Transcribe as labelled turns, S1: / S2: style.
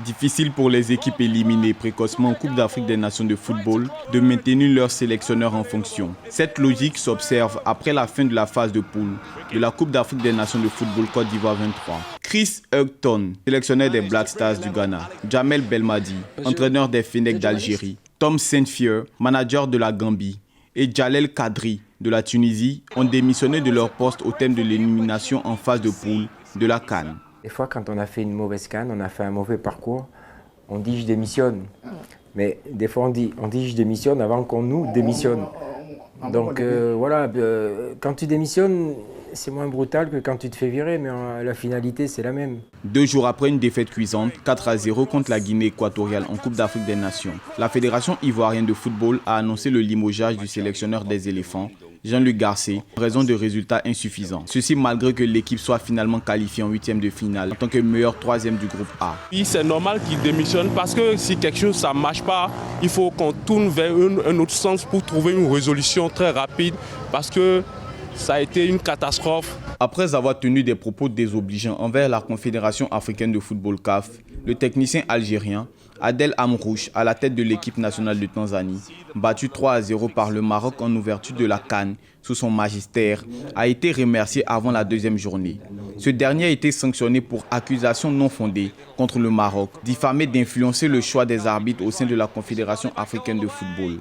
S1: Difficile pour les équipes éliminées précocement en Coupe d'Afrique des Nations de football de maintenir leur sélectionneur en fonction. Cette logique s'observe après la fin de la phase de poule de la Coupe d'Afrique des Nations de football Côte d'Ivoire 23. Chris Hugton, sélectionneur des Black Stars du Ghana, Jamel Belmadi, entraîneur des Fennecs d'Algérie, Tom Saintfier, manager de la Gambie, et Jalel Kadri de la Tunisie ont démissionné de leur poste au terme de l'élimination en phase de poule de la CAN.
S2: Des fois, quand on a fait une mauvaise CAN, on a fait un mauvais parcours, on dit je démissionne. Mais des fois, on dit je démissionne avant qu'on nous démissionne. Donc voilà, quand tu démissionnes, c'est moins brutal que quand tu te fais virer, mais la finalité, c'est la même.
S1: 2 jours après une défaite cuisante, 4-0 contre la Guinée équatoriale en Coupe d'Afrique des Nations, la Fédération ivoirienne de football a annoncé le limogeage du sélectionneur des éléphants, Jean-Luc Garcé, en raison de résultats insuffisants. Ceci malgré que l'équipe soit finalement qualifiée en 8e de finale en tant que meilleur 3e du groupe A.
S3: Oui, c'est normal qu'il démissionne parce que si quelque chose ça ne marche pas, il faut qu'on tourne vers un autre sens pour trouver une résolution très rapide parce que ça a été une catastrophe.
S1: Après avoir tenu des propos désobligeants envers la Confédération africaine de football CAF, le technicien algérien Adel Amrouche, à la tête de l'équipe nationale de Tanzanie, battu 3-0 par le Maroc en ouverture de la CAN sous son magistère, a été remercié avant la 2e journée. Ce dernier a été sanctionné pour accusation non fondée contre le Maroc, diffamé d'influencer le choix des arbitres au sein de la Confédération africaine de football.